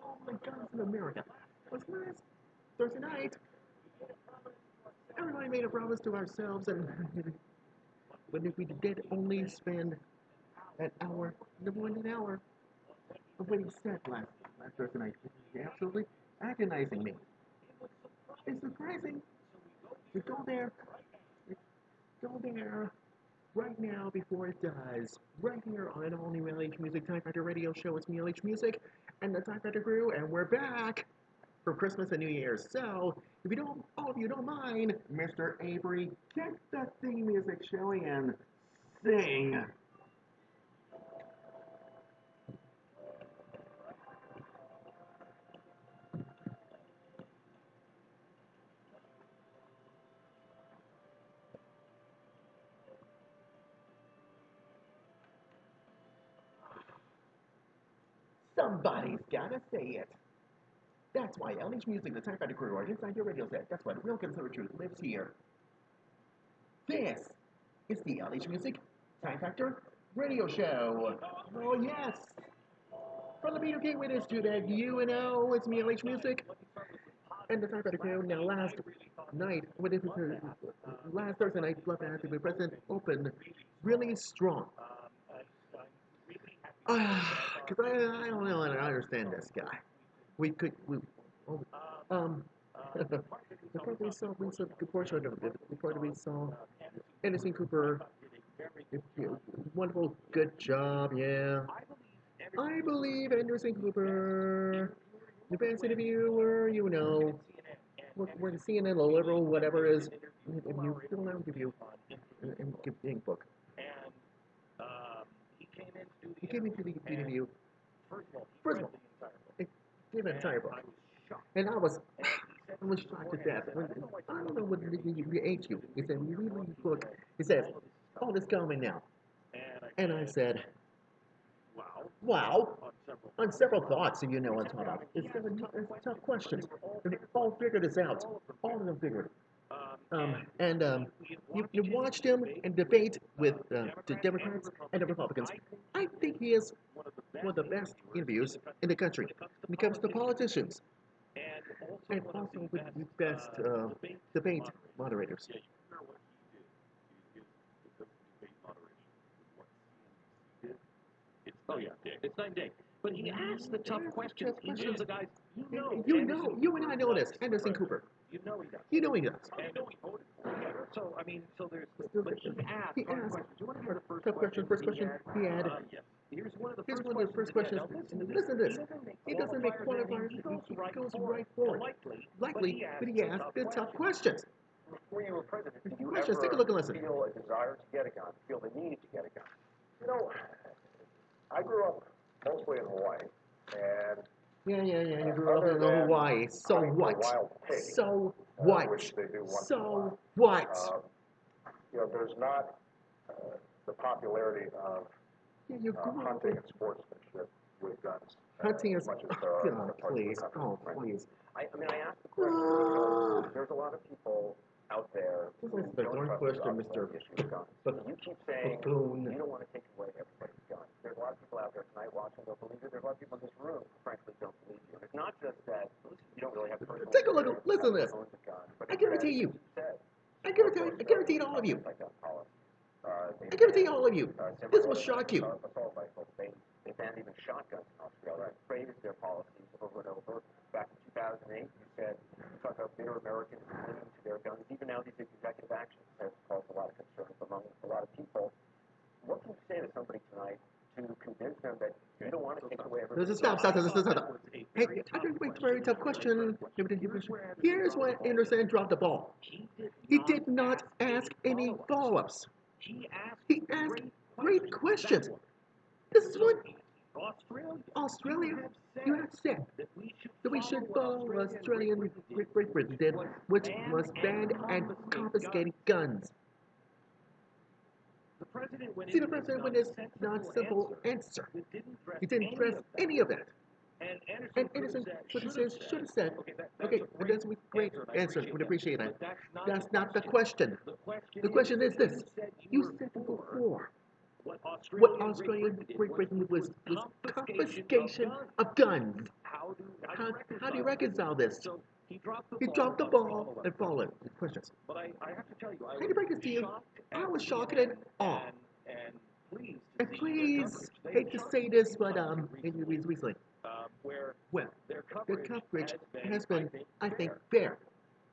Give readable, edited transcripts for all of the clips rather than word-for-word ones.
All the guns in America. Was last Thursday night. Everybody made a promise to ourselves, and but if we did only spend an hour, no more than an hour, of what he said last Thursday night, absolutely agonizing me. It's surprising. We go there right now before it does. Right here on an all-new LH Music Time Factor radio show. It's me, LH Music, and the Time Factor crew, and we're back for Christmas and New Year's. So, if you don't, all of you don't mind, Mr. Avery, get the theme music showing and sing. Somebody's gotta say it. That's why LH Music, the Time Factor crew, are inside your radio set. That's why the real consumer truth lives here. This is the LH Music Time Factor radio show. Oh, yes. From the Peter Gateway Institute, you know, it's me, LH Music, and the Time Factor crew. Now, last night, last Thursday night, Blood Bath, the President opened really strong. Because I don't know, I don't understand this guy. We could, we, oh, um, before we saw the portion of it, before we saw Anderson Cooper, wonderful, good job, yeah. I believe Anderson Cooper, the best interviewer, you know, we're the CNN, the liberal, whatever it is, interview, he'll now give you and give the book. He came into the interview. First of all, he gave an entire book. And I was shocked to death. I don't know what he ate you. He said, when you read the book, he says, oh, this coming now. And I said, wow. On several thoughts, if you know what I'm talking about. It's tough questions. And they all figured this out. All of them figured. You watched him and debate with the Democrats and the Republicans. I think he is one of the best interviews in the country when it comes to politicians, and also with the best debate moderators. Oh yeah, it's night and day. But he asks the tough questions. He gives the guys, you and I know this. Anderson Cooper. You know he does. You know he does. I know he voted for him. So, I mean, so there's, but he asked hard questions. You want to hear the first tough question? First question he had. Yes. Here's one of the first questions. Listen to this. He doesn't make qualifiers. He goes right forward. Likely, but he asks the tough questions. Before you were president, did you Questions. ever Take a look and listen. feel a desire to get a gun, feel the need to get a gun? You know, I grew up mostly in Hawaii, and Yeah. You grew up in Hawaii. So what? So what? Which they do once so in a while. what? You know, there's not the popularity of You grew up hunting and sportsmanship with guns. Hunting is. As much as there are in Oh, other parts of the please. country, Oh, right? please. I mean, I asked the question because there's a lot of people out there who This is the don't darn trust question, the Mr. issue of guns. You keep saying Buffoon. you don't want to take away everybody's guns. There's a lot of people out there tonight watching who don't believe you. There's a lot of people in this room who frankly don't believe you. And it's not just that you don't really have personal Take a look. Listen to this. I guarantee you. I guarantee all of you. I guarantee all of you. This will shock you. Assault rifles. They banned even shotguns in Australia. I praised their policies over and over. Back in 2008, you said you talk about bitter Americans clinging to their guns. Even now, these executive actions have caused a lot of concern among a lot of people. What can you say to somebody tonight to convince them that you don't want to take away everything? Stop. Hey, I think it's a very tough question. Here's why Anderson dropped the ball. He did not ask any follow-ups. He asked great questions. This is what Australia, you have said that we should follow Australian Great Britain did, which was ban and confiscating guns. See, the president with his non-simple answer. He didn't address any of that. And Anderson should have said, okay, and that's a great answer. We'd appreciate that. That's not the question. The question is this. You said before what Australian Great Britain did was confiscation of guns. How do you reconcile this? So he He dropped the ball and followed. Questions. But I have to tell you, I had to break this to you. I was shocked and awe. and pleased to And see please, their hate to say this, but recently, recently, where well, their the coverage coverage has has been, I think, fair. fair.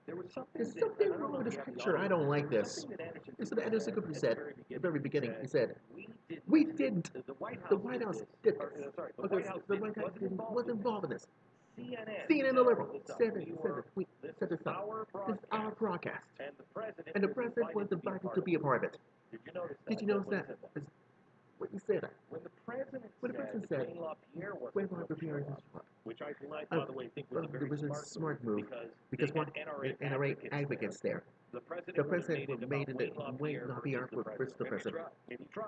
There was something There's that- something I don't wrong know with if this you have the picture. I audio. don't like There's this. something that Anderson This is what Anderson Cooper at said the at the very beginning. He said, we we didn't. the White House, The White House did or, this. sorry, the Okay, White House, the White House wasn't involved in this. CNN, CNN, the liberal, this up. said We it, were- we this set is this up. our This is our broadcast. And And the president was invited to be a part of it. Did you notice that? Did you notice When he that? said that? What you said? When the president said, Wayne LaPierre wasn't Wayne going to LaPierre show is up, which I, by the way, think was a it very was a smart move because because one they had NRA advocates there. The The president would have made it Wayne LaPierre versus the president. Maybe try.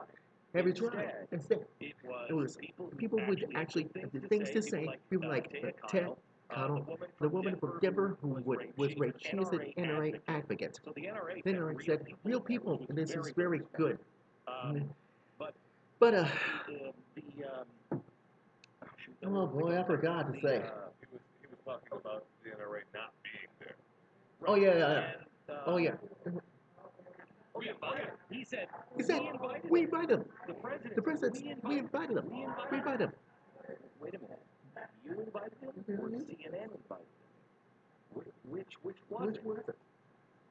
Have you tried? Instead, It it was people would actually have things to say. People like Ted Connell, the woman from Denver who was raped. She is an NRA advocate. So the NRA, The NRA said, real people, and this is very good. But But, the oh boy, I forgot to say. He was talking about the NRA not being there. Oh, yeah. Oh, yeah. We invited him. He said, we invited him. The president, We invited him. We invited him. Wait a minute. You invited him or CNN invited him? Which was Which it? was it?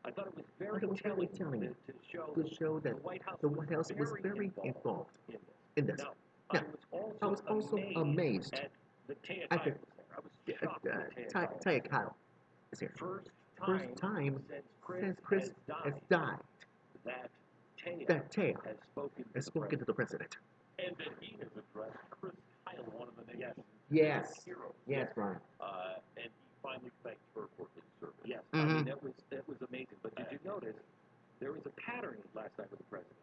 I thought it was I very thought it was very telling to show that the White House was very involved in this. Now, Now, I was also amazed at the Taya at the I was shocked that Taya Kyle is here. First time since Chris has died that Taya has spoken to the president. And that he has addressed Chris Kyle, one of the nation's Yes. heroes. Yes, Brian. And he finally thanked her for his service. Yes, I mean, that was amazing. But did you notice there was a pattern last night with the president?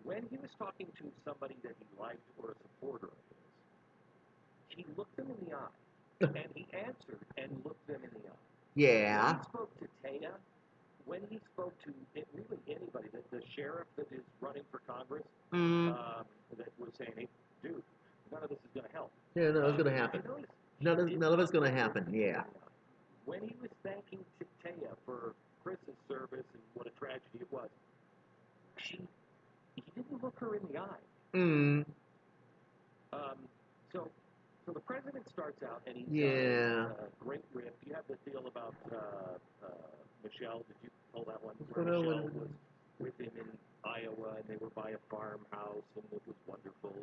When he was talking to somebody that he liked or a supporter of his, he looked them in the eye, and he answered and looked them in the eye. Yeah. When he spoke to Taya, when he spoke to really anybody, the sheriff that is running for Congress, that was saying, hey, dude, none of this is going to help. Yeah, no, it's going to happen. None of it's going to happen, yeah. When he was thanking Taya for Chris's service and what a tragedy it was, he didn't look her in the eye. So the president starts out and he's got a great riff. You have the deal about Michelle. Did you pull that one? Michelle was with him in Iowa and they were by a farmhouse and it was wonderful.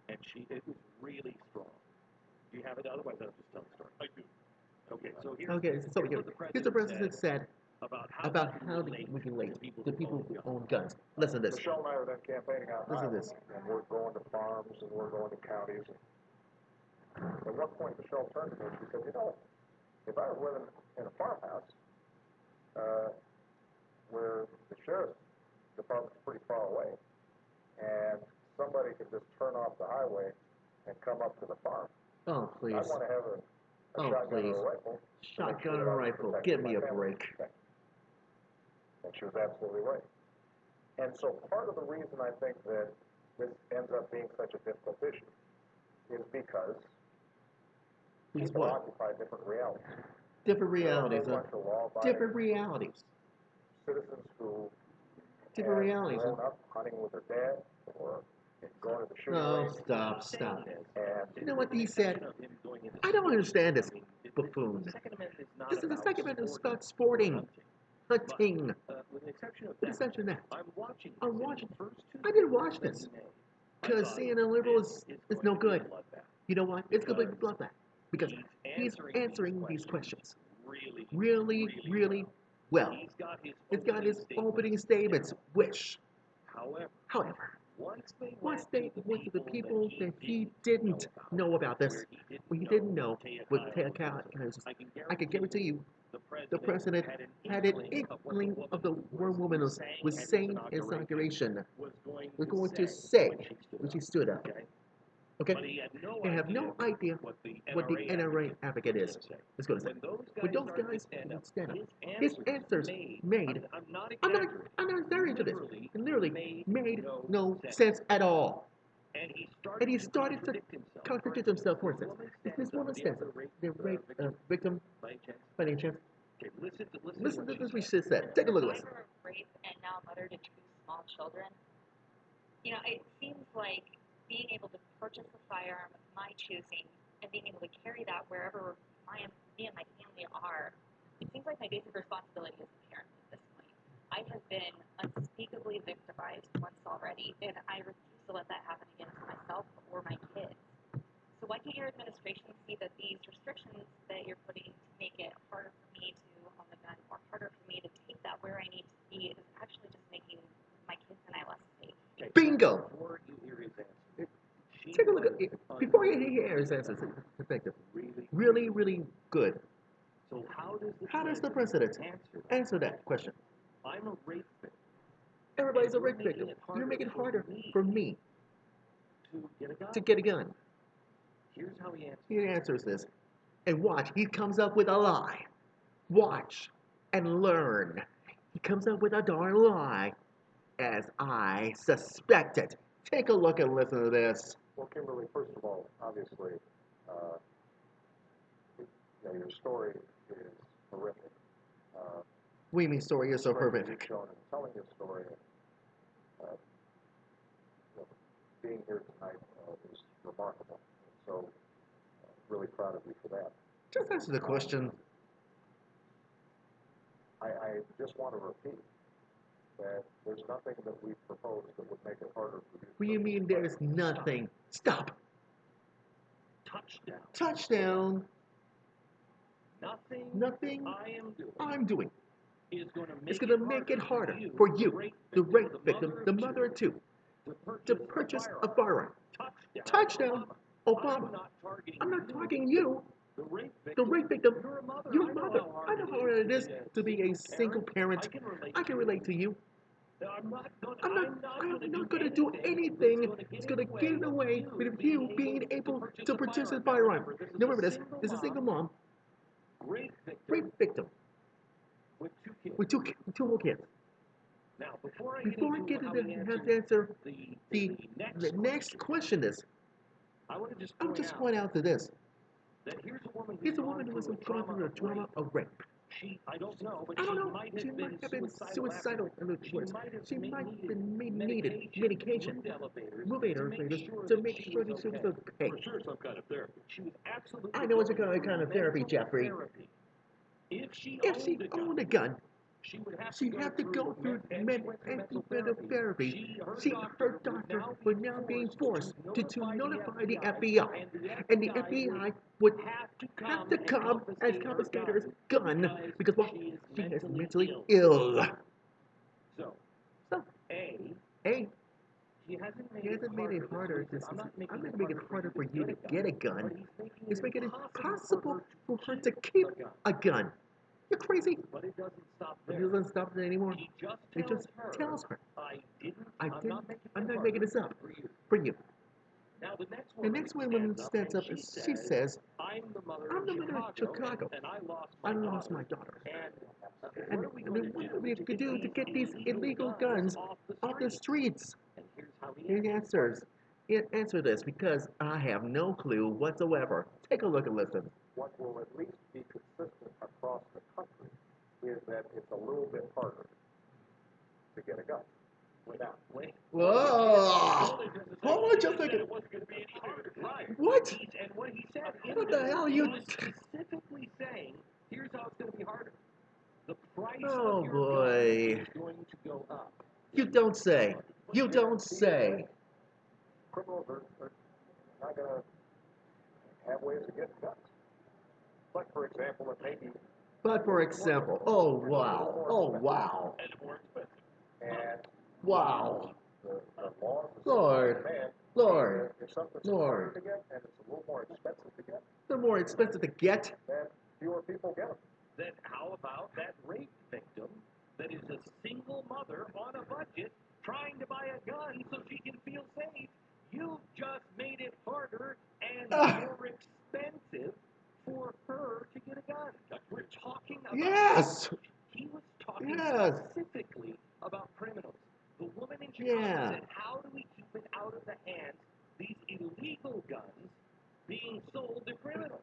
And it was really strong. Do you have it? Otherwise, I'll just tell the story. I do. Okay, so here's the president said about how to regulate the people who own guns. Listen to this. Michelle and I were then campaigning out in Listen to Iowa, this. and we're going to farms and we're going to counties. And at one point, Michelle turned to me and she said, you know, if I was living in a farmhouse where the sheriff's department's pretty far away, and somebody could just turn off the highway and come up to the farm, Oh, please. I want to have a Oh, shotgun please. or a rifle. Shotgun or rifle. Give me a break. And she was absolutely right. And so part of the reason I think that this ends up being such a difficult issue is because people occupy different realities. Different realities. There are a whole bunch of law-abiding Different realities. citizens who Different have realities. grown up hunting with their dad or going to the shooting No, range. stop. And You know what he said? I don't understand this buffoon. This is the Second Amendment is about sporting, hunting. With the exception of With the exception of that. I'm watching. I didn't watch this because CNN liberal is no good. You know what? It's going to be bloodbath because he's answering these questions really well. He's got his opening statements, which, however, once they went to the people that he didn't know about this, what he didn't know with Ted Kennedy, I can guarantee you the president had an inkling of the word woman was saying in his inauguration was going to say when she stood up. Okay? They have no idea NRA advocate is going to say. When those guys stand up, his answers made, I'm not exaggerating to this, literally made no sense at all. And he started to contradict himself, for instance. If this woman stands up, the rape victim, by any chance? Listen to this, what she said. Take a look at this. Rape and now mother to two small children. You know, it seems like being able to purchase a firearm of my choosing and being able to carry that wherever me and my family are, it seems like my basic responsibility as a parent at this point. I have been unspeakably victimized once already, and I refuse to let that happen again to myself or my kids. So why can't your administration see that these restrictions that you're putting to make it harder for me to own a gun or harder for me to take that where I need to be is actually just making my kids and I less safe? Bingo! Take a look at it. Before you hear his answers, effective. Really, really good. So how does the president answer that question? I'm a rape victim. Everybody's a rape victim. You're making it harder for me to get a gun. Here's how he answers. He answers this. And watch, he comes up with a lie. Watch and learn. He comes up with a darn lie, as I suspected. Take a look and listen to this. Well, Kimberly, first of all, obviously, your story is horrific. What do you mean story is so horrific? Telling your story, being here tonight is remarkable. So, really proud of you for that. Just answer the question. I just want to repeat that there's nothing that we've proposed that would make it harder for you. What do you mean there's nothing? Stop. Touchdown. Touchdown. Nothing I'm doing is it's going to make it harder for you, the rape victim, the mother of two, to purchase a firearm. Touchdown, Obama. I'm not targeting you. The rape victim, your mother. I know how hard it is to be a single parent. I can relate to you. I'm not going to do anything that's going to get in the way with you being able to purchase a firearm. Now remember this is a single mom, rape victim, with two whole kids. Now, before I get into have to answer the next question is, I want to just point out to this. That here's a woman who was going through a trauma of rape. I don't know, but she might have been suicidal. She might have been needed medication, elevators to make sure that she was okay. For sure, some kind of therapy. She was absolutely. I know it's a kind of therapy, Jeffrey. If she owned a gun, she'd have to go through mental therapy. Her doctor would now being forced to notify the FBI, and the FBI would have to come and confiscate her gun because she is mentally ill. So, A, he hasn't made it harder. I'm not making it harder for you to get a gun. He's making it impossible for her to keep a gun. You're crazy. But it doesn't stop there. It doesn't stop there anymore. He just tells her. I'm not making this up for you. Now the next woman stands up and she says, I'm the mother of Chicago, and I lost my daughter. And what are we going to do to get these illegal guns off the streets? He answers this because I have no clue whatsoever. Take a look and listen. What will at least be consistent across the country is that it's a little bit harder to get a gun without waiting. Whoa! Hold on just a second. What? And what he said, what the hell are you specifically saying, here's how it's going to be harder. The price of your gun is going to go up. You don't say. You don't say. Criminals are not going to have ways of getting guns. But for example, it may be. But for example, oh wow, oh wow. And more expensive. And wow. The laws Lord, Lord, if something's harder to get and it's a little more expensive to get, they're more expensive to get. Then fewer people get them. Then how about that rape victim that is a single mother on a budget trying to buy a gun so she can feel safe? You just made it harder and more expensive Yes. He was talking Yes. specifically about criminals. The woman in Chicago Yeah. said, how do we keep it out of the hands, these illegal guns being sold to criminals?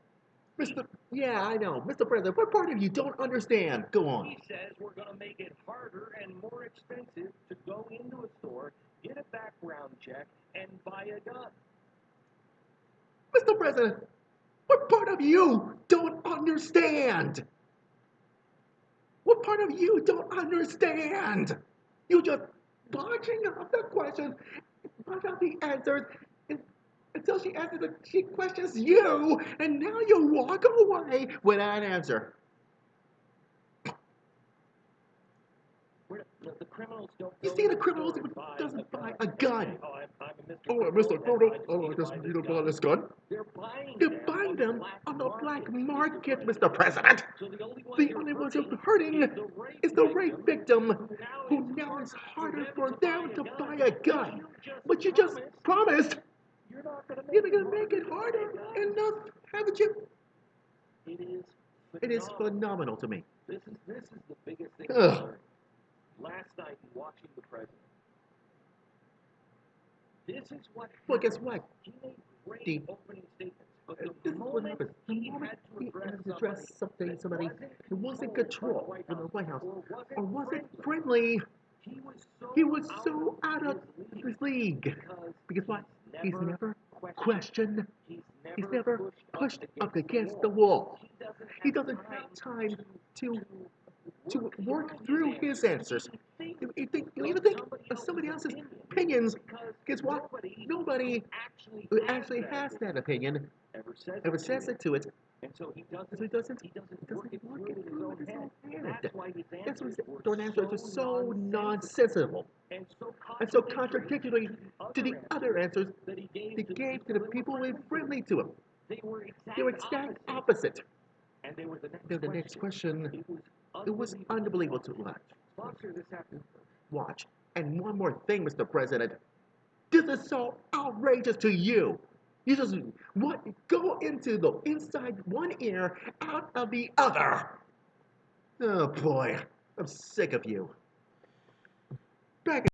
Mr. Yeah, I know. Mr. President, what part of you don't understand? Go on. He says we're going to make it harder and more expensive to go into a store, get a background check, and buy a gun. Mr. President, what part of you don't understand? What part of you don't understand? You just barging up the questions, barge out the answers, until she answers she questions you, and now you walk away without an answer. The criminals don't You go see, to the the criminals store and buy doesn't buy a and gun. say, oh, I'm a Mr. Oh, Criminal, Mr. Criminal, and I just need to buy gun. this gun. They're buying They're them buying them on the black market, Mr. Mr. President. So the only The only ones who are hurting is the rape victim, who now it's harder for them to buy a gun. But you just promised you're not you're going to make it harder enough, haven't you? It is phenomenal to me. This is the biggest thing Ugh. I learned last night watching the president. This is what happened. Well, guess what? He made great The- opening statements, but This the is what moment happens. The he moment had he to had to address address somebody who wasn't control in the White House or wasn't friendly, friendly, he was so out of his his league. Because what? He's never questioned. He's never pushed up against the wall. He doesn't have time to work through his answers. You even think of somebody else's opinions. Guess what? Nobody who actually has that opinion ever says it to it. and so he So he doesn't work it through with his own head. That's why his answers are so nonsensical and so contradictory to the other answers that he gave to the people who were friendly to him. They were They were exact opposite. and they were They're the next question. It was unbelievable to watch. Sponsor this afternoon. Watch. And one more thing, Mr. President. This is so outrageous to you. You just go into the inside one ear, out of the other. Oh boy, I'm sick of you. Back